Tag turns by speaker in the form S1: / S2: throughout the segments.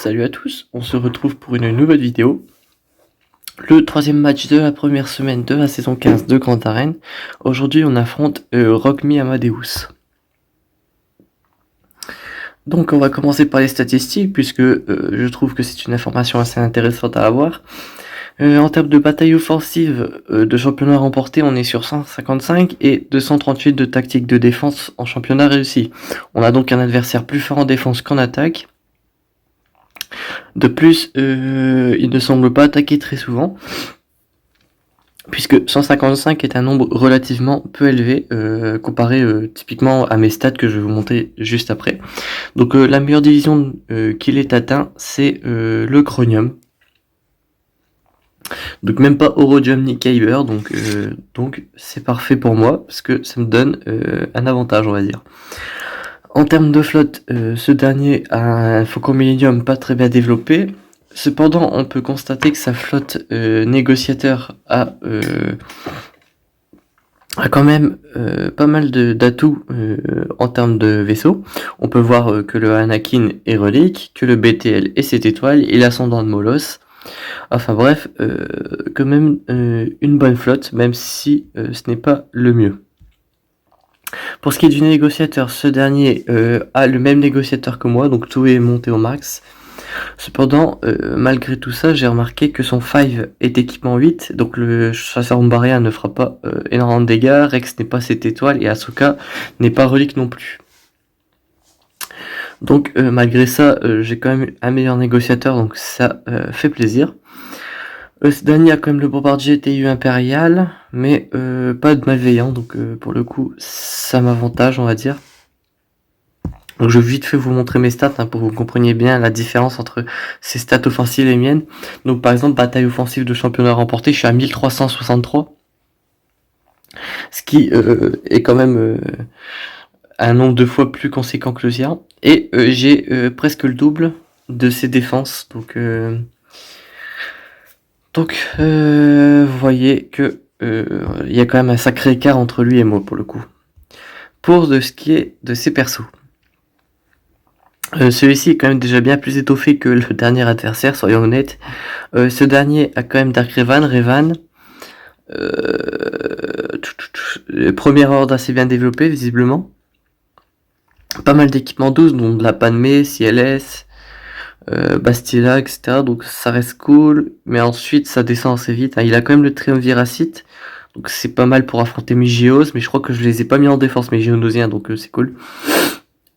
S1: Salut à tous, on se retrouve pour une nouvelle vidéo. Le troisième match de la première semaine de la saison 15 de Grand Arène. Aujourd'hui on affronte Rock Me Amadeus. Donc on va commencer par les statistiques puisque je trouve que c'est une information assez intéressante à avoir. En termes de bataille offensive de championnat remporté, on est sur 155 et 238 de tactique de défense en championnat réussi. On a donc un adversaire plus fort en défense qu'en attaque. De plus, il ne semble pas attaquer très souvent, puisque 155 est un nombre relativement peu élevé, comparé typiquement à mes stats que je vais vous montrer juste après. Donc la meilleure division qu'il ait atteint, c'est le Chromium. Donc même pas Eurodium ni Kyber, donc c'est parfait pour moi, parce que ça me donne un avantage, on va dire. En termes de flotte, ce dernier a un Faucon Millennium pas très bien développé. Cependant, on peut constater que sa flotte négociateur a quand même pas mal d'atouts en termes de vaisseaux. On peut voir que le Anakin est relique, que le BTL est 7 étoiles et l'ascendant de Molos. Enfin bref, quand même une bonne flotte, même si ce n'est pas le mieux. Pour ce qui est du négociateur, ce dernier a le même négociateur que moi, donc tout est monté au max. Cependant, malgré tout ça, j'ai remarqué que son 5 est équipement 8, donc le chasseur Umbaria ne fera pas énormément de dégâts, Rex n'est pas 7 étoiles et Ahsoka n'est pas relique non plus. Donc malgré ça, j'ai quand même un meilleur négociateur, donc ça fait plaisir. Ce dernier a quand même le bombardier TU impérial, mais pas de malveillant, donc pour le coup, ça m'avantage, on va dire. Donc je vais vite fait vous montrer mes stats pour que vous compreniez bien la différence entre ces stats offensives et les miennes. Donc par exemple, bataille offensive de championnat remporté, je suis à 1363. Ce qui est quand même un nombre de fois plus conséquent que le sien. Et j'ai presque le double de ses défenses. Donc vous voyez que il y a quand même un sacré écart entre lui et moi pour le coup. Pour ce qui est de ses persos. Celui-ci est quand même déjà bien plus étoffé que le dernier adversaire, soyons honnêtes. Ce dernier a quand même Dark Revan. Premier ordre assez bien développé, visiblement. Pas mal d'équipements 12, dont de la Padmé, CLS, Bastilla, etc. Donc ça reste cool, mais ensuite ça descend assez vite. Il a quand même le Triumviracite, donc c'est pas mal pour affronter mes Géos, mais je crois que je les ai pas mis en défense, mes Géonosiens, donc c'est cool.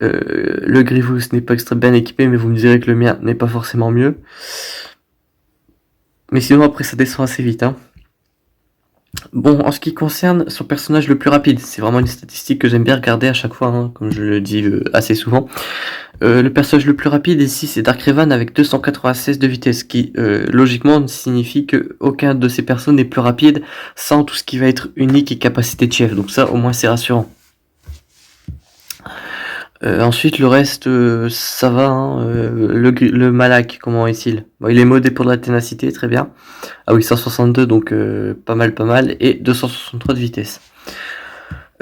S1: Le Grievous n'est pas extrêmement bien équipé, mais vous me direz que le mien n'est pas forcément mieux. Mais sinon après ça descend assez vite. Bon, en ce qui concerne son personnage le plus rapide, c'est vraiment une statistique que j'aime bien regarder à chaque fois, comme je le dis assez souvent. Le personnage le plus rapide ici c'est Dark Revan avec 296 de vitesse, qui logiquement signifie que aucun de ces persos n'est plus rapide sans tout ce qui va être unique et capacité de chef, donc ça au moins c'est rassurant. Ensuite le reste ça va, le Malak, comment est-il? Bon, il est modé pour de la ténacité, très bien. Ah oui, 162, donc pas mal, et 263 de vitesse.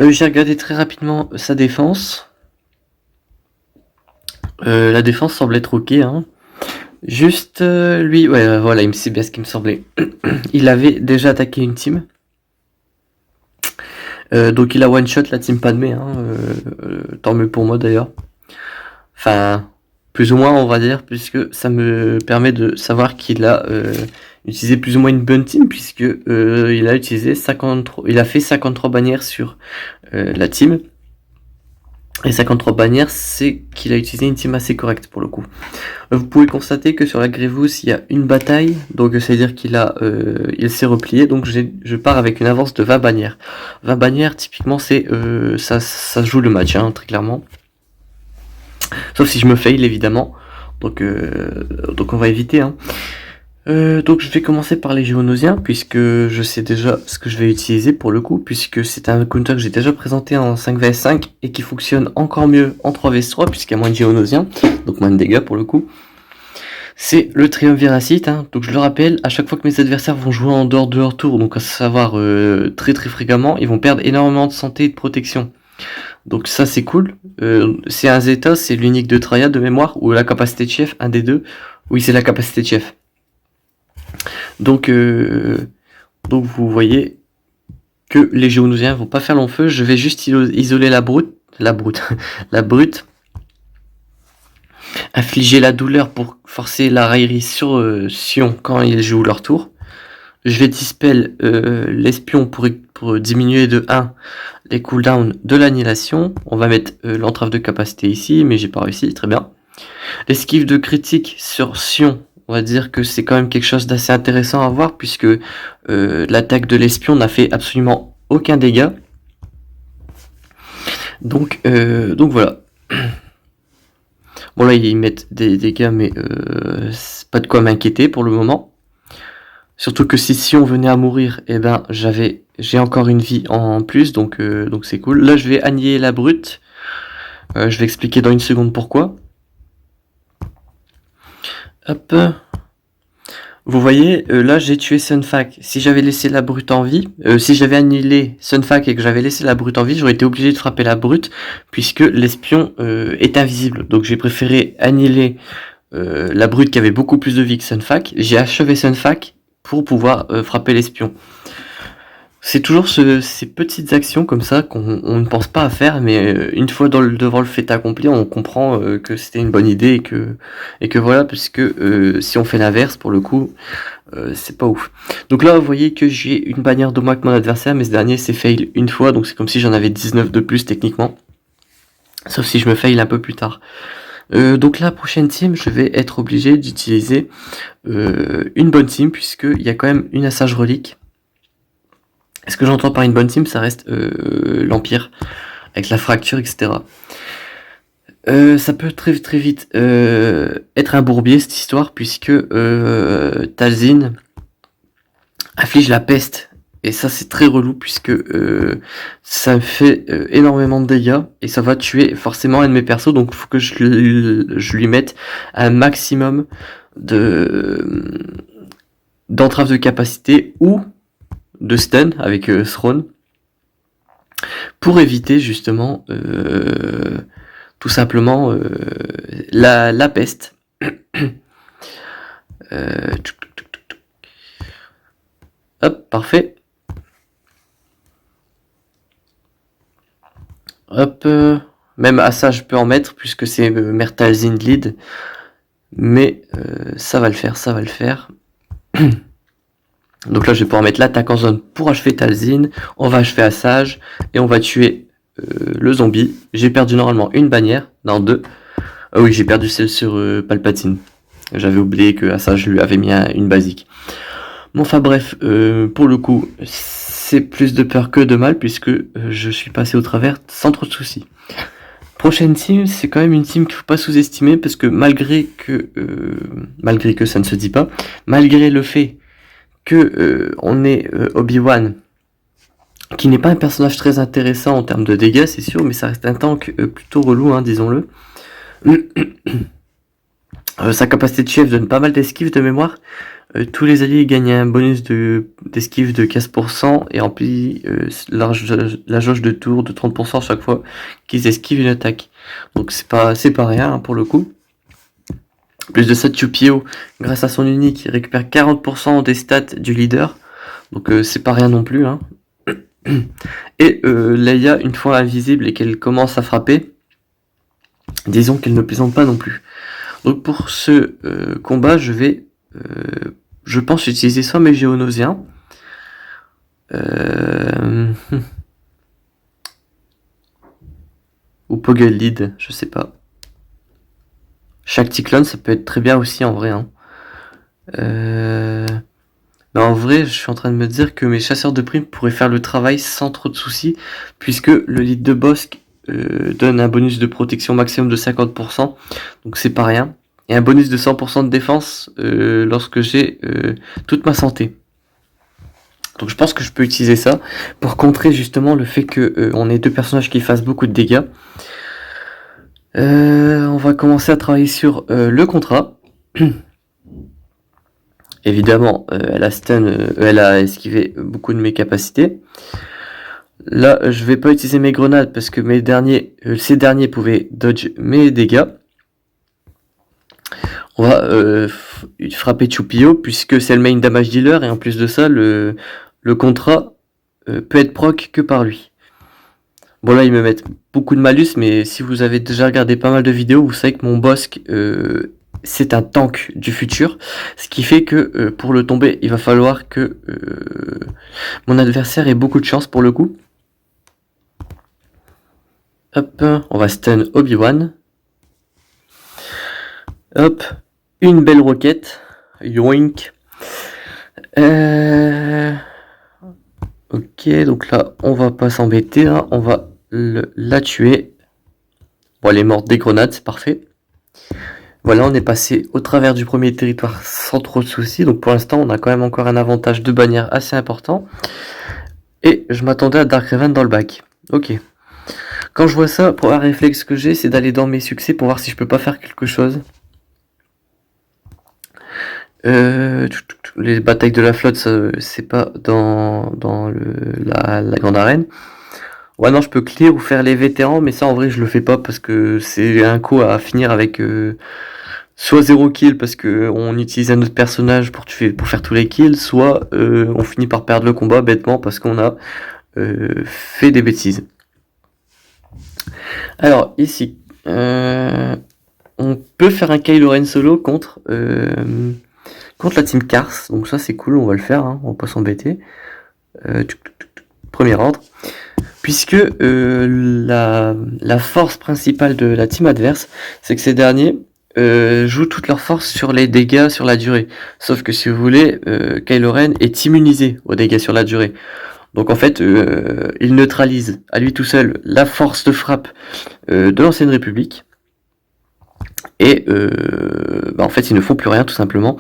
S1: J'ai regardé très rapidement sa défense. La défense semble être ok, Juste lui, ouais, voilà, c'est bien ce qui me semblait. Il avait déjà attaqué une team. Donc il a one shot la team Padmé, tant mieux pour moi d'ailleurs. Enfin, plus ou moins on va dire, puisque ça me permet de savoir qu'il a utilisé plus ou moins une bonne team, puisque il a utilisé 53, il a fait 53 bannières sur la team. Et 53 bannières, c'est qu'il a utilisé une team assez correcte pour le coup. Vous pouvez constater que sur la Grievous, il y a une bataille, donc c'est-à-dire il s'est replié, donc je pars avec une avance de 20 bannières. 20 bannières, typiquement, c'est ça joue le match, très clairement. Sauf si je me fail, évidemment. Donc on va éviter, donc je vais commencer par les Géonosiens, puisque je sais déjà ce que je vais utiliser pour le coup, puisque c'est un counter que j'ai déjà présenté en 5 vs 5 et qui fonctionne encore mieux en 3 vs 3 puisqu'il y a moins de Géonosiens, donc moins de dégâts pour le coup. C'est le Triumviracite, donc je le rappelle, à chaque fois que mes adversaires vont jouer en dehors de leur tour, donc à savoir très fréquemment, ils vont perdre énormément de santé et de protection. Donc ça c'est cool. C'est un Zeta, c'est l'unique de Traya de mémoire, ou la capacité de chef, un des deux. Oui, c'est la capacité de chef. Donc, vous voyez que les géonosiens vont pas faire long feu. Je vais juste isoler la brute, la brute. Infliger la douleur pour forcer la raillerie sur Sion quand ils jouent leur tour. Je vais dispel l'espion pour diminuer de 1 les cooldowns de l'annihilation. On va mettre l'entrave de capacité ici, mais j'ai pas réussi, très bien. L'esquive de critique sur Sion, on va dire que c'est quand même quelque chose d'assez intéressant à voir, puisque l'attaque de l'espion n'a fait absolument aucun dégât. Donc voilà. Bon là ils mettent des dégâts, mais c'est pas de quoi m'inquiéter pour le moment. Surtout que si on venait à mourir, eh ben j'ai encore une vie en plus, donc c'est cool. Là je vais annihiler la brute. Je vais expliquer dans une seconde pourquoi. Hop. Vous voyez, là j'ai tué Sunfac. Si j'avais laissé la brute en vie, si j'avais annihilé Sunfac et que j'avais laissé la brute en vie, j'aurais été obligé de frapper la brute, puisque l'espion est invisible. Donc j'ai préféré annihiler la brute qui avait beaucoup plus de vie que Sunfac. J'ai achevé Sunfac pour pouvoir frapper l'espion. C'est toujours ces petites actions comme ça qu'on ne pense pas à faire, mais une fois devant le fait accompli, on comprend que c'était une bonne idée et que voilà, puisque si on fait l'inverse, pour le coup, c'est pas ouf. Donc là, vous voyez que j'ai une bannière de moins que mon adversaire, mais ce dernier s'est fail une fois, donc c'est comme si j'en avais 19 de plus techniquement. Sauf si je me fail un peu plus tard. Donc la prochaine team, je vais être obligé d'utiliser une bonne team, puisqu'il y a quand même une assage relique. Ce que j'entends par une bonne team, ça reste l'Empire, avec la fracture, etc. Ça peut très vite être un bourbier cette histoire, puisque Talzin inflige la peste. Et ça c'est très relou, puisque ça me fait énormément de dégâts, et ça va tuer forcément un de mes persos, donc il faut que je lui mette un maximum d'entrave de capacité, ou de stun avec Throne, pour éviter justement tout simplement la peste. Hop, parfait. Hop, même à ça je peux en mettre, puisque c'est Mertalzin lead, mais ça va le faire. Donc là je vais pouvoir mettre l'attaque en zone pour achever Talzin, on va achever Assage, et on va tuer le zombie. J'ai perdu normalement une bannière, non deux. Ah oui, j'ai perdu celle sur Palpatine. J'avais oublié que Assage je lui avais mis une basique. Bon, enfin bref, pour le coup, c'est plus de peur que de mal, puisque je suis passé au travers sans trop de soucis. Prochaine team, c'est quand même une team qu'il faut pas sous-estimer, parce que malgré que ça ne se dit pas, malgré le fait que on ait Obi-Wan, qui n'est pas un personnage très intéressant en termes de dégâts, c'est sûr, mais ça reste un tank plutôt relou, hein, disons-le. Sa capacité de chef donne pas mal d'esquives de mémoire. Tous les alliés gagnent un bonus d'esquive de 15% et remplit la jauge de tour de 30% chaque fois qu'ils esquivent une attaque. Donc c'est pas rien, hein, pour le coup. Plus de ça, Chupio, grâce à son unique, il récupère 40% des stats du leader. Donc c'est pas rien non plus, hein. Et Leia, une fois invisible et qu'elle commence à frapper, disons qu'elle ne plaisante pas non plus. Donc pour ce combat, je vais, je pense, utiliser soit mes géonosiens, ou Poggle Lead, je sais pas. Chaque Cyclone, ça peut être très bien aussi en vrai, hein. Mais en vrai, je suis en train de me dire que mes chasseurs de primes pourraient faire le travail sans trop de soucis, puisque le lead de Bosque donne un bonus de protection maximum de 50%, donc c'est pas rien. Et un bonus de 100% de défense lorsque j'ai toute ma santé. Donc je pense que je peux utiliser ça pour contrer justement le fait que on ait deux personnages qui fassent beaucoup de dégâts. On va commencer à travailler sur le contrat. Évidemment, elle a esquivé beaucoup de mes capacités. Là, je vais pas utiliser mes grenades parce que ces derniers pouvaient dodge mes dégâts. On va frapper Chupio puisque c'est le main damage dealer et en plus de ça, le contrat peut être proc que par lui. Bon là, ils me mettent beaucoup de malus, mais si vous avez déjà regardé pas mal de vidéos, vous savez que mon Bossk, c'est un tank du futur. Ce qui fait que pour le tomber, il va falloir que mon adversaire ait beaucoup de chance pour le coup. Hop, on va stun Obi-Wan. Hop, une belle roquette. Yoink. Ok, donc là, on va pas s'embêter, hein. On va la tuer. Bon, elle est morte des grenades, c'est parfait. Voilà, on est passé au travers du premier territoire sans trop de soucis. Donc pour l'instant, on a quand même encore un avantage de bannière assez important. Et je m'attendais à Dark Raven dans le bac. Ok. Quand je vois ça, pour un réflexe que j'ai, c'est d'aller dans mes succès pour voir si je peux pas faire quelque chose. Les batailles de la flotte, c'est pas dans la grande arène. Ouais, non, je peux clear ou faire les vétérans, mais ça en vrai je le fais pas parce que c'est un coup à finir avec soit 0 kill parce que on utilise un autre personnage pour faire tous les kills, soit on finit par perdre le combat bêtement parce qu'on a fait des bêtises. Alors ici, on peut faire un Kylo Ren solo contre la team Cars, donc ça c'est cool, on va le faire, hein, on va pas s'embêter. Premier ordre. Puisque la force principale de la team adverse, c'est que ces derniers jouent toute leur force sur les dégâts sur la durée. Sauf que si vous voulez, Kylo Ren est immunisé aux dégâts sur la durée. Donc en fait, il neutralise à lui tout seul la force de frappe de l'ancienne République. Et en fait, ils ne font plus rien tout simplement.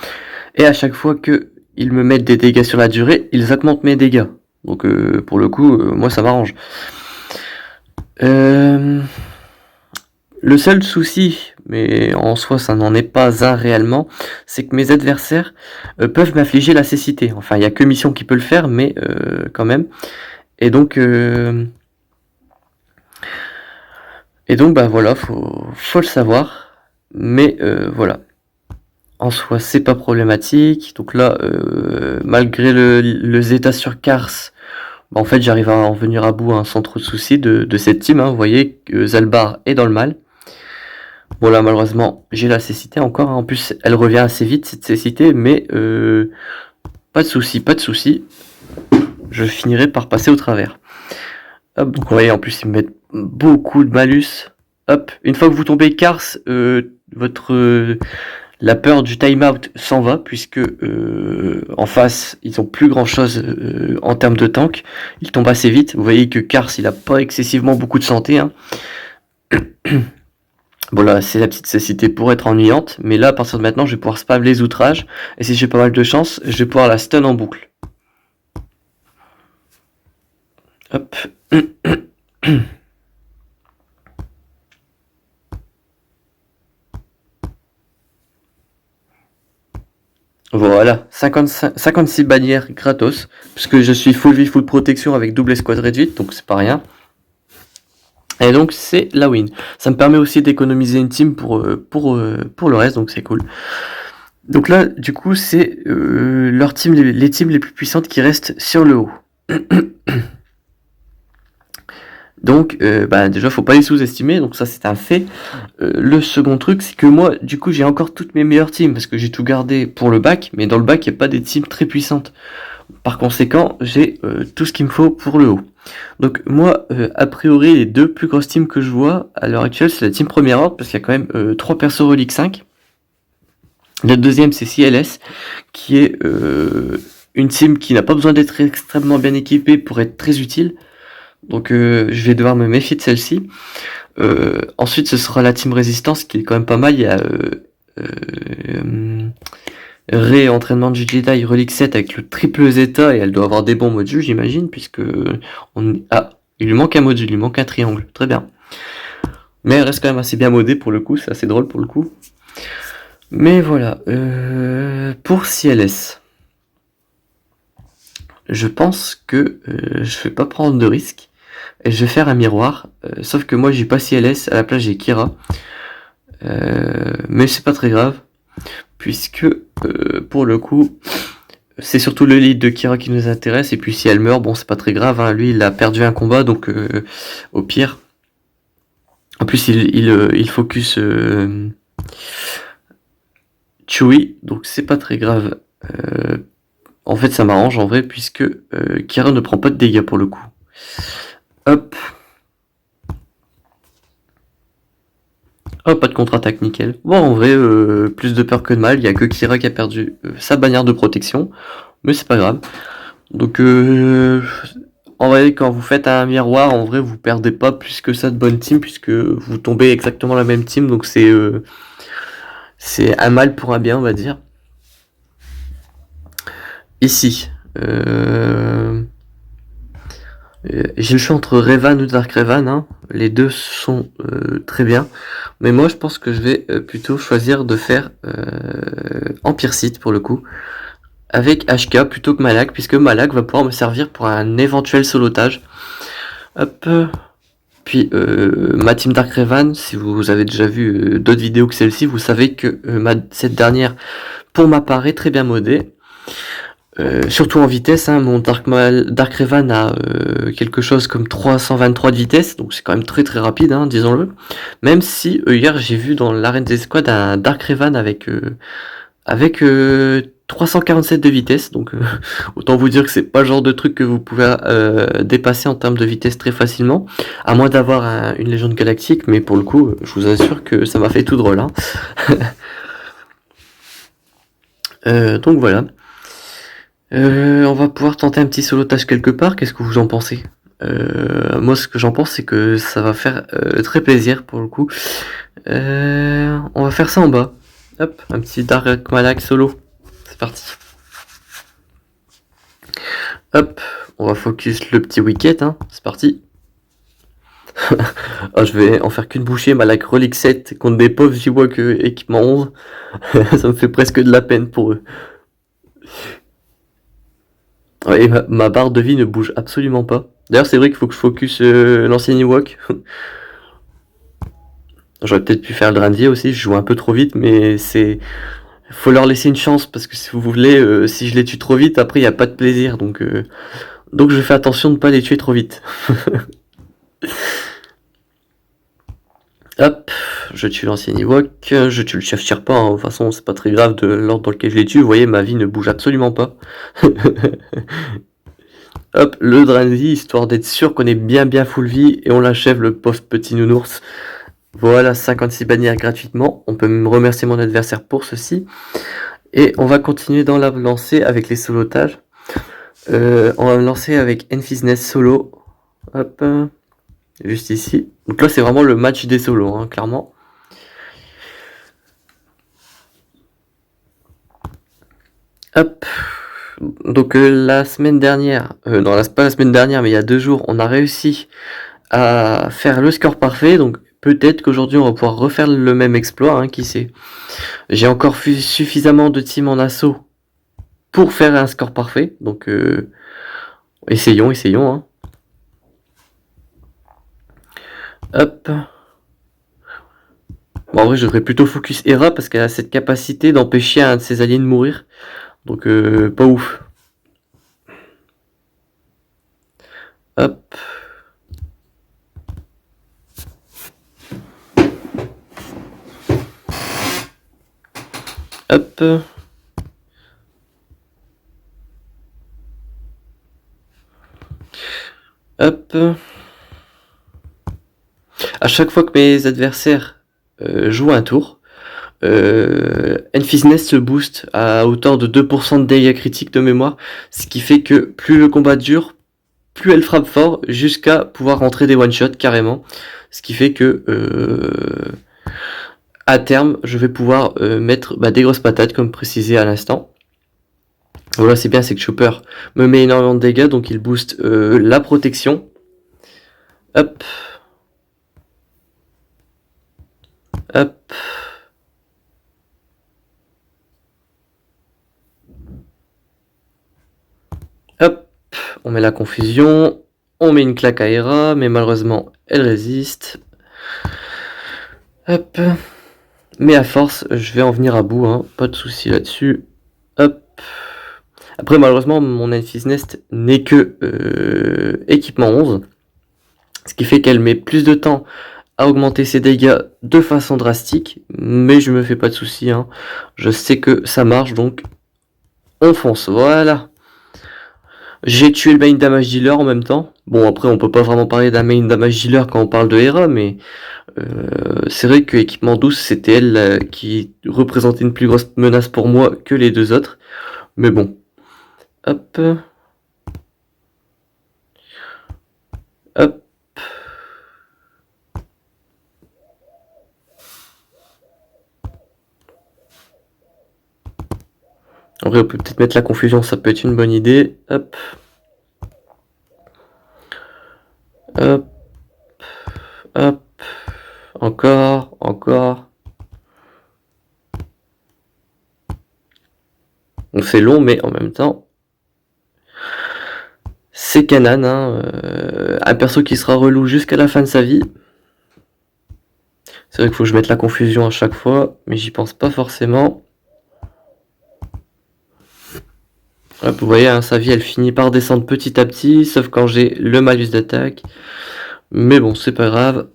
S1: Et à chaque fois qu'ils me mettent des dégâts sur la durée, ils augmentent mes dégâts. Donc pour le coup, moi ça m'arrange. Le seul souci, mais en soi ça n'en est pas un réellement, c'est que mes adversaires peuvent m'infliger la cécité. Enfin, il n'y a que Mission qui peut le faire, mais quand même. Et donc bah voilà, faut le savoir. Mais voilà. En soi, c'est pas problématique. Donc là, malgré le Zeta sur Kars, en fait, j'arrive à en venir à bout, hein, sans trop de soucis de cette team. Hein. Vous voyez que Zalbar est dans le mal. Bon là, malheureusement, j'ai la cécité encore. Hein. En plus, elle revient assez vite, cette cécité. Mais pas de soucis, pas de soucis. Je finirai par passer au travers. Hop, donc vous voyez, en plus, ils me mettent beaucoup de malus. Hop, une fois que vous tombez Kars, la peur du time-out s'en va, puisque en face, ils ont plus grand-chose en termes de tank. Ils tombent assez vite. Vous voyez que Kars, il a pas excessivement beaucoup de santé. Hein. Bon là, c'est la petite cécité pour être ennuyante, mais là, à partir de maintenant, je vais pouvoir spam les outrages. Et si j'ai pas mal de chance, je vais pouvoir la stun en boucle. Hop. Voilà, 56 bannières gratos, puisque je suis full vie, full protection avec double escouade réduite, donc c'est pas rien. Et donc c'est la win. Ça me permet aussi d'économiser une team pour le reste, donc c'est cool. Donc là, du coup, c'est leur team, les teams les plus puissantes qui restent sur le haut. Donc, déjà, faut pas les sous-estimer, donc ça c'est un fait. Le second truc, c'est que moi, du coup, j'ai encore toutes mes meilleures teams, parce que j'ai tout gardé pour le bac, mais dans le bac, il n'y a pas des teams très puissantes. Par conséquent, j'ai tout ce qu'il me faut pour le haut. Donc moi, a priori, les deux plus grosses teams que je vois à l'heure actuelle, c'est la team Premier Ordre, parce qu'il y a quand même 3 persos reliques 5. La deuxième, c'est CLS, qui est une team qui n'a pas besoin d'être extrêmement bien équipée pour être très utile. Donc je vais devoir me méfier de celle-ci. Ensuite, ce sera la team Résistance, qui est quand même pas mal. Il y a entraînement du Jedi, Relique 7 avec le triple Zeta, et elle doit avoir des bons modules, j'imagine, puisque il lui manque un module, il lui manque un triangle. Très bien. Mais elle reste quand même assez bien modée pour le coup, c'est assez drôle pour le coup. Mais voilà. Pour CLS, je pense que je vais pas prendre de risque. et je vais faire un miroir. Sauf que moi j'ai pas CLS, à la place j'ai Kira. Mais c'est pas très grave, puisque pour le coup, c'est surtout le lead de Kira qui nous intéresse, et puis si elle meurt, bon c'est pas très grave, hein. Lui il a perdu un combat, donc au pire. En plus il focus Chewie, donc c'est pas très grave. En fait ça m'arrange en vrai, puisque Kira ne prend pas de dégâts pour le coup. Hop. Oh, pas de contre-attaque, nickel. Bon, en vrai, plus de peur que de mal. Il y a que Kira qui a perdu sa bannière de protection. Mais c'est pas grave. Donc, en vrai, quand vous faites un miroir, en vrai, vous perdez pas plus que ça de bonne team, puisque vous tombez exactement la même team. Donc, c'est un mal pour un bien, on va dire. Ici. J'ai le choix entre Revan ou Dark Revan, hein. Les deux sont très bien. Mais moi je pense que je vais plutôt choisir de faire Empire Sith pour le coup. Avec HK plutôt que Malak, puisque Malak va pouvoir me servir pour un éventuel solotage. Hop. Puis ma team Dark Revan, si vous avez déjà vu d'autres vidéos que celle-ci, vous savez que cette dernière, pour ma part, est très bien modée. Surtout en vitesse, hein, mon Dark Revan a quelque chose comme 323 de vitesse, donc c'est quand même très très rapide, hein, disons-le. Même si hier j'ai vu dans l'arène des squads un Dark Revan avec 347 de vitesse, donc autant vous dire que c'est pas le genre de truc que vous pouvez dépasser en termes de vitesse très facilement, à moins d'avoir une légende galactique, mais pour le coup, je vous assure que ça m'a fait tout drôle. Hein. Donc voilà. On va pouvoir tenter un petit solotage quelque part, qu'est-ce que vous en pensez? Moi ce que j'en pense c'est que ça va faire très plaisir pour le coup. On va faire ça en bas. Hop, un petit Dark Malak solo. C'est parti. Hop, on va focus le petit wicket, hein. C'est parti. Oh, je vais en faire qu'une bouchée, Malak Relic 7 contre des pauvres Ewok équipement 11. Ça me fait presque de la peine pour eux. Ouais, et ma barre de vie ne bouge absolument pas. D'ailleurs, c'est vrai qu'il faut que je focus l'ancien Ewok. J'aurais peut-être pu faire le drain de vie aussi, je joue un peu trop vite, mais c'est... Faut leur laisser une chance, parce que si vous voulez, si je les tue trop vite, après il n'y a pas de plaisir, donc je fais attention de ne pas les tuer trop vite. Hop, je tue l'ancien Ewok, je tue le chef Sherpa, hein. De toute façon c'est pas très grave de l'ordre dans lequel je les tue, vous voyez ma vie ne bouge absolument pas. Hop, le drain de vie, histoire d'être sûr qu'on est bien full vie, et on l'achève le pauvre petit nounours. Voilà, 56 bannières gratuitement, on peut me remercier mon adversaire pour ceci. Et on va continuer dans la lancée avec les solotages. On va me lancer avec Enfisness solo. Hop, juste ici. Donc là, c'est vraiment le match des solos, hein, clairement. Hop. Donc la semaine dernière, non, pas la semaine dernière, mais il y a 2 jours, on a réussi à faire le score parfait. Donc peut-être qu'aujourd'hui, on va pouvoir refaire le même exploit, hein, qui sait. J'ai encore suffisamment de team en assaut pour faire un score parfait. Donc essayons, hein. Hop. Bon, en vrai, je devrais plutôt focus Hera parce qu'elle a cette capacité d'empêcher un de ses alliés de mourir. Donc, pas ouf. Hop. Hop. Hop. À chaque fois que mes adversaires jouent un tour, Enfisness se booste à hauteur de 2% de dégâts critiques de mémoire, ce qui fait que plus le combat dure, plus elle frappe fort jusqu'à pouvoir rentrer des one-shots carrément. Ce qui fait que à terme, je vais pouvoir mettre des grosses patates comme précisé à l'instant. Voilà, c'est bien, c'est que Chopper me met énormément de dégâts, donc il booste la protection. Hop. Hop. Hop. On met la confusion. On met une claque à Hera, mais malheureusement, elle résiste. Hop. Mais à force, je vais en venir à bout, hein. Pas de souci là-dessus. Hop. Après, malheureusement, mon Enfys Nest n'est que équipement 11. Ce qui fait qu'elle met plus de temps à augmenter ses dégâts de façon drastique. Mais je me fais pas de soucis, hein. Je sais que ça marche, donc on fonce. Voilà. J'ai tué le main damage dealer en même temps. Bon, après, on peut pas vraiment parler d'un main damage dealer quand on parle de Hera, mais c'est vrai que équipement 12, c'était elle qui représentait une plus grosse menace pour moi que les deux autres. Mais bon. Hop. Hop. En vrai, on peut peut-être mettre la confusion, ça peut être une bonne idée. Hop. Hop. Hop. Encore. Encore. Donc c'est long, mais en même temps, c'est Kanan, hein, un perso qui sera relou jusqu'à la fin de sa vie. C'est vrai qu'il faut que je mette la confusion à chaque fois, mais j'y pense pas forcément. Hop, vous voyez, hein, sa vie elle finit par descendre petit à petit, sauf quand j'ai le malus d'attaque. Mais bon, c'est pas grave.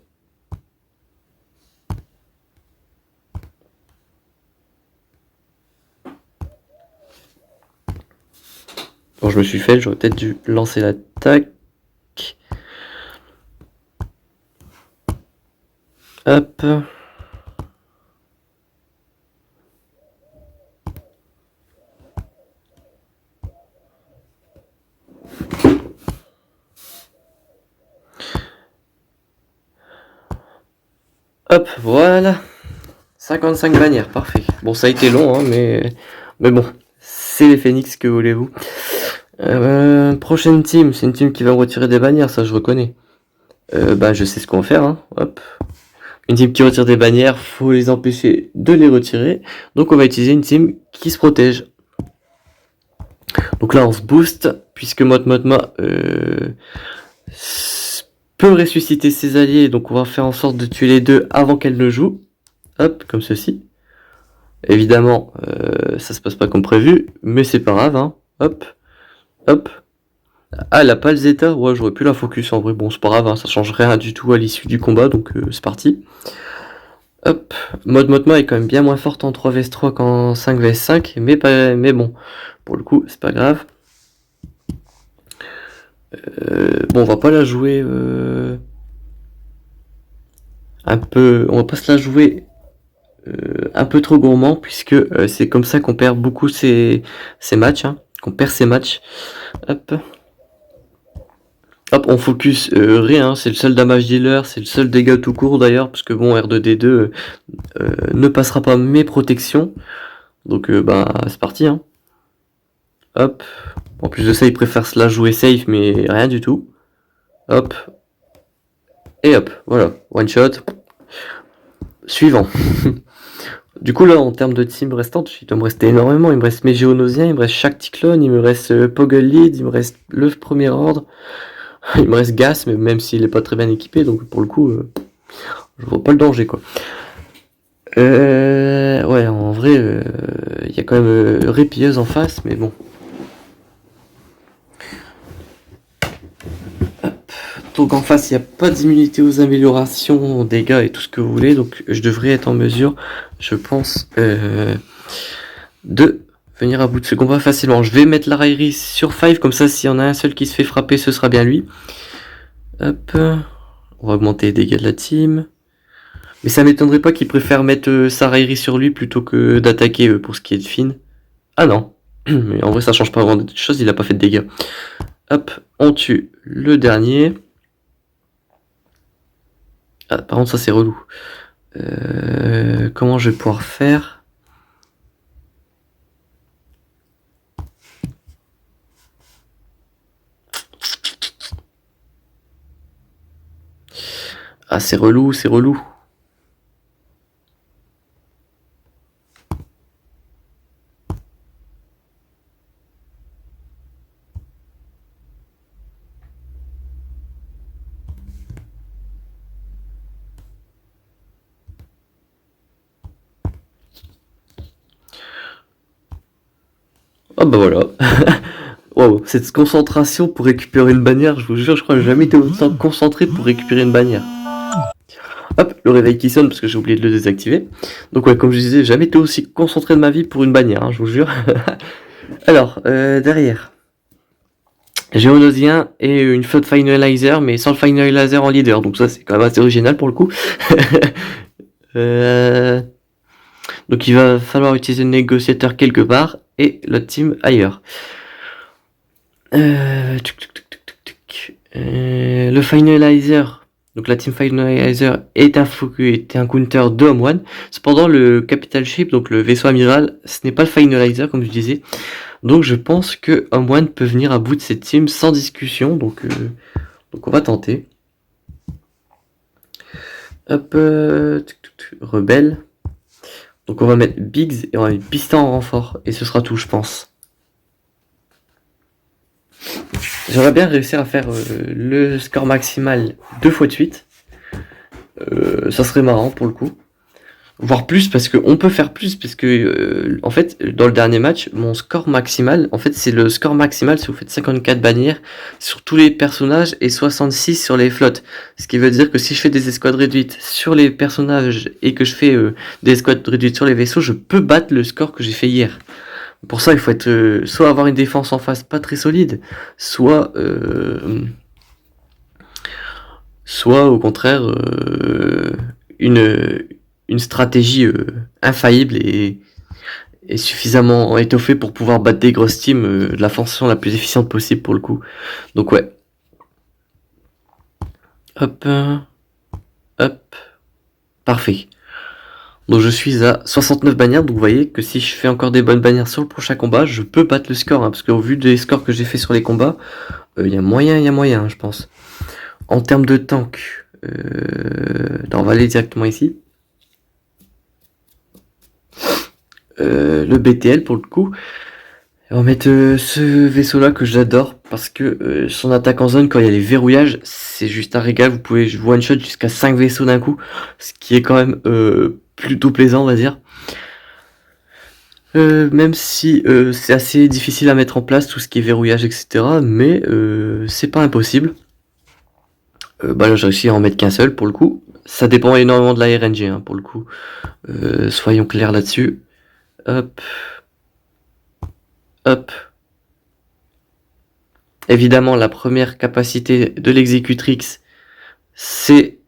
S1: Bon, je me suis fait, j'aurais peut-être dû lancer l'attaque. Hop. Hop, voilà. 55 bannières, parfait. Bon, ça a été long, hein, mais bon, c'est les phénix, que voulez-vous. Prochaine team, c'est une team qui va me retirer des bannières, ça je reconnais. Bah, je sais ce qu'on va faire, hein. Hop. Une team qui retire des bannières, faut les empêcher de les retirer. Donc on va utiliser une team qui se protège. Donc là on se booste, puisque Motma peut ressusciter ses alliés, donc on va faire en sorte de tuer les deux avant qu'elle ne joue. Hop, comme ceci. Évidemment, ça se passe pas comme prévu, mais c'est pas grave, hein. Hop, hop. Ah, elle a pas le Zeta, ouais, j'aurais pu la focus en vrai, bon, c'est pas grave, hein, ça change rien du tout à l'issue du combat, donc c'est parti. Hop, Motma est quand même bien moins forte en 3 vs 3 qu'en 5 vs 5, mais bon, pour le coup, c'est pas grave. Bon, on va pas la jouer un peu, on va pas se la jouer un peu trop gourmand, puisque c'est comme ça qu'on perd beaucoup ses matchs, hein, qu'on perd ses matchs. Hop. Hop, on focus rien, c'est le seul damage dealer, c'est le seul dégât tout court d'ailleurs, parce que bon, R2D2 ne passera pas mes protections. Donc bah c'est parti, hein. Hop. En plus de ça, il préfère se la jouer safe, mais rien du tout. Hop. Et hop, voilà, one shot. Suivant. Du coup là, en termes de team restante, il doit me rester énormément. Il me reste mes Géonosiens, il me reste chaque Cyclone, il me reste Poggle Lead, il me reste le premier ordre. Il me reste Gas, mais même s'il est pas très bien équipé, donc pour le coup, je vois pas le danger quoi. Ouais, en vrai, il y a quand même Répilleuse en face, mais bon. Donc en face, il n'y a pas d'immunité aux améliorations, aux dégâts et tout ce que vous voulez, donc je devrais être en mesure, je pense, de venir à bout de ce combat facilement. Je vais mettre la raillerie sur 5, comme ça, s'il y en a un seul qui se fait frapper, ce sera bien lui. Hop, on va augmenter les dégâts de la team. Mais ça m'étonnerait pas qu'il préfère mettre sa raillerie sur lui plutôt que d'attaquer pour ce qui est de Finn. Ah non, mais en vrai ça change pas vraiment de choses, il a pas fait de dégâts. Hop, on tue le dernier. Ah, par contre ça c'est relou. Comment je vais pouvoir faire? Ah c'est relou, c'est relou. bah voilà. Wow, cette concentration pour récupérer une bannière, je vous jure, je crois que j'ai jamais été autant concentré pour récupérer une bannière. Hop, le réveil qui sonne parce que j'ai oublié de le désactiver. Donc ouais, comme je disais, j'ai jamais été aussi concentré de ma vie pour une bannière, hein, je vous jure. Alors, derrière, j'ai Onodien et une flotte finalizer, mais sans le finalizer en leader, donc ça c'est quand même assez original pour le coup. Donc il va falloir utiliser le négociateur quelque part et l'autre team ailleurs. Le finalizer, donc la team finalizer est un counter de Home One. Cependant le capital ship, donc le vaisseau amiral, ce n'est pas le finalizer comme je disais. Donc je pense que Home One peut venir à bout de cette team sans discussion. Donc on va tenter. Hop, rebelle. Donc on va mettre Biggs et on va mettre Piston en renfort. Et ce sera tout, je pense. J'aimerais bien réussir à faire le score maximal 2 fois de suite. Ça serait marrant pour le coup. Voire plus, parce qu'on peut faire plus, parce que en fait, dans le dernier match, mon score maximal, en fait, c'est le score maximal si vous faites 54 bannières sur tous les personnages et 66 sur les flottes. Ce qui veut dire que si je fais des escouades réduites sur les personnages et que je fais des escouades réduites sur les vaisseaux, je peux battre le score que j'ai fait hier. Pour ça, il faut être soit avoir une défense en face pas très solide, soit au contraire une stratégie infaillible et suffisamment étoffée pour pouvoir battre des grosses teams de la façon la plus efficiente possible pour le coup. Donc ouais. Hop. Hop. Parfait. Donc je suis à 69 bannières, donc vous voyez que si je fais encore des bonnes bannières sur le prochain combat, je peux battre le score, hein, parce qu'au vu des scores que j'ai fait sur les combats, il y a moyen, je pense. En termes de tank, on va aller directement ici. Le BTL pour le coup. On va mettre ce vaisseau là que j'adore parce que son attaque en zone quand il y a les verrouillages, c'est juste un régal. Vous pouvez one shot jusqu'à 5 vaisseaux d'un coup, ce qui est quand même plutôt plaisant, on va dire. Même si c'est assez difficile à mettre en place tout ce qui est verrouillage, etc. Mais c'est pas impossible. Là j'ai réussi à en mettre qu'un seul pour le coup. Ça dépend énormément de la RNG hein, pour le coup. Soyons clairs là-dessus. Hop. Hop. Évidemment, la première capacité de l'exécutrix, c'est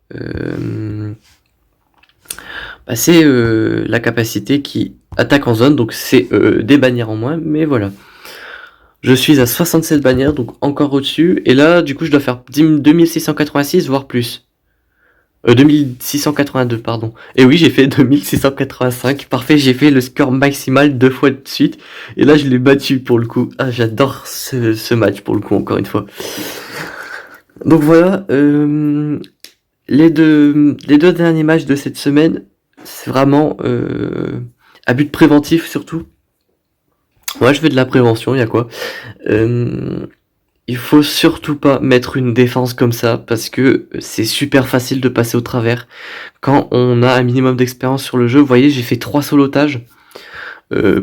S1: la capacité qui attaque en zone, donc c'est des bannières en moins, mais voilà. Je suis à 67 bannières, donc encore au-dessus, et là, du coup, je dois faire 2686, voire plus. 2682, pardon. Et oui, j'ai fait 2685. Parfait, j'ai fait le score maximal 2 fois de suite. Et là, je l'ai battu pour le coup. Ah, j'adore ce match pour le coup, encore une fois. Donc voilà, les deux derniers matchs de cette semaine, c'est vraiment à but préventif surtout. Moi, je fais de la prévention, il y a quoi. Il faut surtout pas mettre une défense comme ça parce que c'est super facile de passer au travers quand on a un minimum d'expérience sur le jeu. Vous voyez, j'ai fait 3 solotages.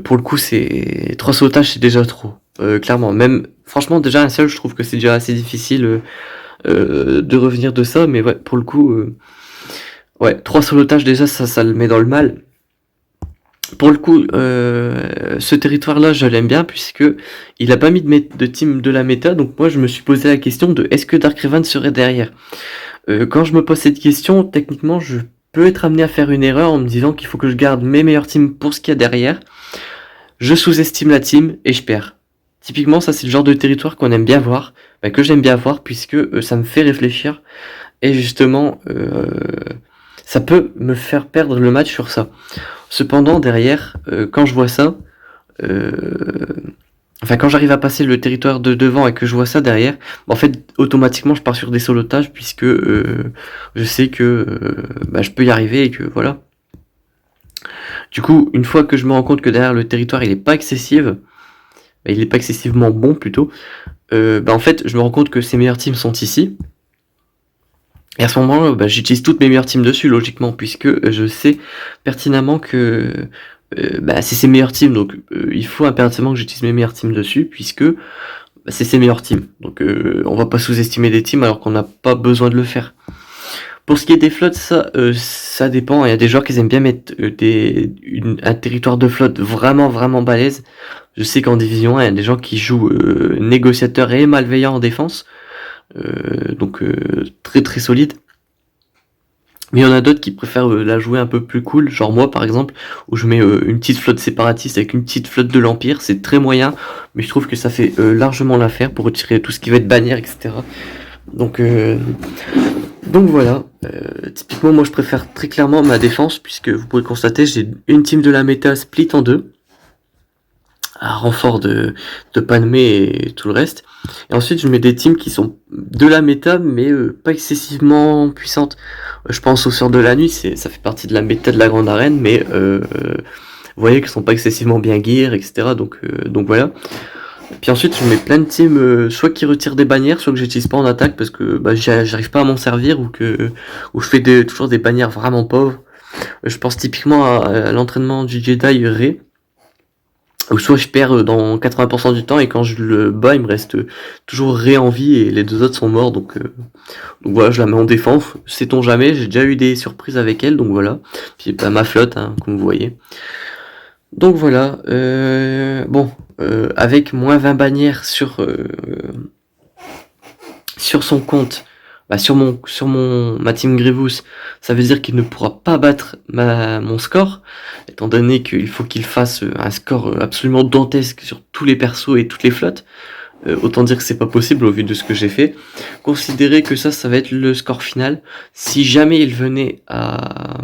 S1: Pour le coup, 3 solotages, c'est déjà trop. Clairement, même franchement, déjà un seul, je trouve que c'est déjà assez difficile de revenir de ça. Mais ouais, pour le coup, 3 solotages déjà, ça le met dans le mal. Pour le coup, ce territoire-là, je l'aime bien puisque il a pas mis de team de la méta, donc moi je me suis posé la question de est-ce que Dark Revan serait derrière. Quand je me pose cette question, techniquement, je peux être amené à faire une erreur en me disant qu'il faut que je garde mes meilleurs teams pour ce qu'il y a derrière. Je sous-estime la team et je perds. Typiquement, ça c'est le genre de territoire qu'on aime bien voir, que j'aime bien voir puisque ça me fait réfléchir et justement, ça peut me faire perdre le match sur ça. Cependant, derrière, quand je vois ça, quand j'arrive à passer le territoire de devant et que je vois ça derrière, en fait, automatiquement, je pars sur des solotages puisque je sais que je peux y arriver et que voilà. Du coup, une fois que je me rends compte que derrière le territoire, il est pas excessif, il est pas excessivement bon plutôt, en fait, je me rends compte que ces meilleurs teams sont ici. Et à ce moment-là, j'utilise toutes mes meilleures teams dessus, logiquement, puisque je sais pertinemment que bah, c'est ses meilleurs teams, donc il faut impérativement que j'utilise mes meilleurs teams dessus, puisque bah, c'est ses meilleurs teams. Donc on va pas sous-estimer des teams alors qu'on n'a pas besoin de le faire. Pour ce qui est des flottes, ça dépend. Il y a des joueurs qui aiment bien mettre un territoire de flotte vraiment balèze. Je sais qu'en division 1, il y a des gens qui jouent négociateurs et malveillants en défense. Donc très solide. Mais il y en a d'autres qui préfèrent la jouer un peu plus cool, genre moi par exemple, où je mets une petite flotte séparatiste avec une petite flotte de l'Empire, c'est très moyen, mais je trouve que ça fait largement l'affaire pour retirer tout ce qui va être bannière, etc. Donc voilà, typiquement moi je préfère très clairement ma défense, puisque vous pouvez constater, j'ai une team de la méta split en deux, à renfort de Padmé et tout le reste. Et ensuite je mets des teams qui sont de la méta, mais pas excessivement puissantes. Je pense aux Sœurs de la Nuit, ça fait partie de la méta de la grande arène, mais vous voyez qu'elles sont pas excessivement bien gear, etc. Donc voilà. Puis ensuite je mets plein de teams, soit qui retirent des bannières, soit que j'utilise pas en attaque parce que bah, j'arrive pas à m'en servir, ou je fais toujours des bannières vraiment pauvres. Je pense typiquement à l'entraînement du Jedi Rey, où soit je perds dans 80% du temps, et quand je le bats il me reste toujours Rey en vie et les deux autres sont morts, donc voilà, je la mets en défense, sait-on jamais, j'ai déjà eu des surprises avec elle, donc voilà. Puis bah, ma flotte, hein, comme vous voyez. Donc voilà, bon, avec moins 20 bannières sur son compte, bah sur ma team Grievous, ça veut dire qu'il ne pourra pas battre mon score, étant donné qu'il faut qu'il fasse un score absolument dantesque sur tous les persos et toutes les flottes. Autant dire que c'est pas possible au vu de ce que j'ai fait. Considérez que ça va être le score final. Si jamais il venait à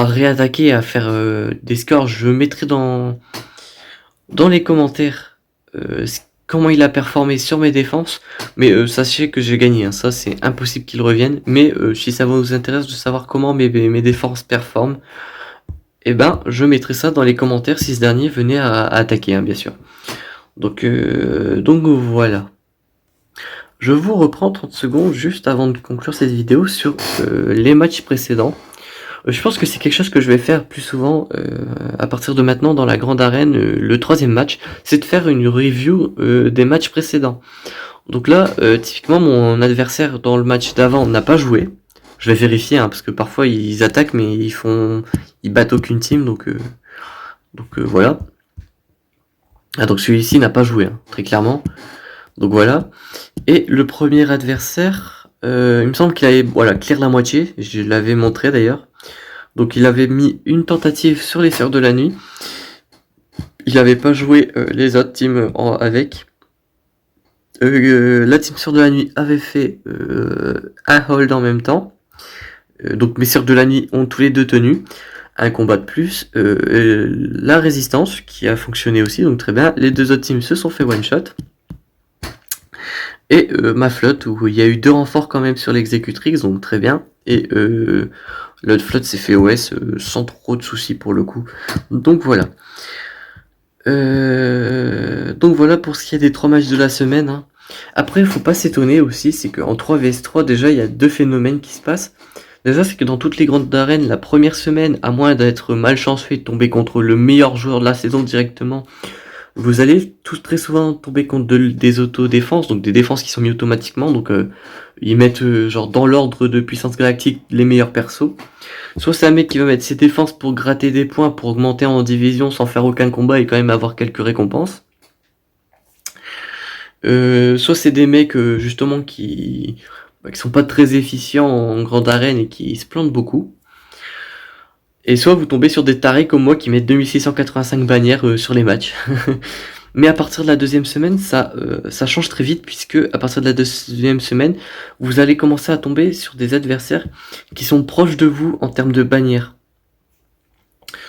S1: réattaquer, à faire des scores, je mettrai dans les commentaires comment il a performé sur mes défenses, mais sachez que j'ai gagné, hein. Ça c'est impossible qu'il revienne, mais si ça vous intéresse de savoir comment mes défenses performent, eh ben je mettrai ça dans les commentaires si ce dernier venait à attaquer, hein, bien sûr. Donc voilà. Je vous reprends 30 secondes juste avant de conclure cette vidéo sur les matchs précédents. Je pense que c'est quelque chose que je vais faire plus souvent à partir de maintenant dans la grande arène. Le troisième match, c'est de faire une review des matchs précédents. Donc là, typiquement, mon adversaire dans le match d'avant n'a pas joué. Je vais vérifier, hein, parce que parfois ils attaquent, mais ils battent aucune team, donc voilà. Ah, donc celui-ci n'a pas joué, hein, très clairement. Donc voilà. Et le premier adversaire, il me semble qu'il avait clear la moitié. Je l'avais montré d'ailleurs. Donc il avait mis une tentative sur les Sœurs de la Nuit. Il n'avait pas joué les autres teams avec. La team Sœurs de la Nuit avait fait un hold en même temps. Donc mes Sœurs de la Nuit ont tous les deux tenu un combat de plus. La résistance qui a fonctionné aussi, donc très bien. Les deux autres teams se sont fait one shot. Et ma flotte, où il y a eu 2 renforts quand même sur l'exécutrix, donc très bien. Et l'autre flotte s'est fait OS sans trop de soucis pour le coup. Donc voilà. Donc voilà pour ce qui est des 3 matchs de la semaine, hein. Après, il faut pas s'étonner aussi, c'est qu'en 3 vs 3, déjà, il y a 2 phénomènes qui se passent. Déjà, c'est que dans toutes les grandes arènes, la première semaine, à moins d'être malchanceux et de tomber contre le meilleur joueur de la saison directement, vous allez très souvent tomber contre des auto-défenses, donc des défenses qui sont mises automatiquement, donc ils mettent genre dans l'ordre de puissance galactique les meilleurs persos. Soit c'est un mec qui va mettre ses défenses pour gratter des points, pour augmenter en division sans faire aucun combat et quand même avoir quelques récompenses. Soit c'est des mecs justement qui sont pas très efficients en grande arène et qui se plantent beaucoup. Et soit vous tombez sur des tarés comme moi qui mettent 2685 bannières sur les matchs. Mais à partir de la deuxième semaine, ça change très vite, puisque à partir de la deuxième semaine, vous allez commencer à tomber sur des adversaires qui sont proches de vous en termes de bannières.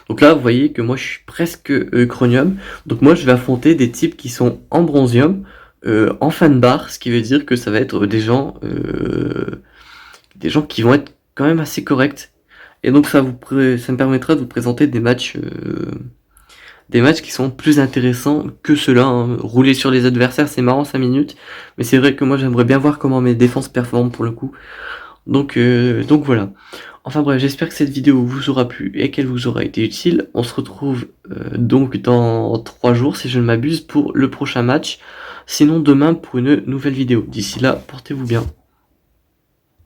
S1: Donc là, vous voyez que moi je suis presque Chromium. Donc moi je vais affronter des types qui sont en Bronzium, en fin de barre, ce qui veut dire que ça va être des gens qui vont être quand même assez corrects. Et donc ça me permettra de vous présenter des matchs qui sont plus intéressants que ceux-là, hein. Rouler sur les adversaires, c'est marrant 5 minutes, mais c'est vrai que moi j'aimerais bien voir comment mes défenses performent pour le coup. Donc voilà. Enfin bref, j'espère que cette vidéo vous aura plu et qu'elle vous aura été utile. On se retrouve donc dans 3 jours, si je ne m'abuse, pour le prochain match. Sinon demain pour une nouvelle vidéo. D'ici là, portez-vous bien.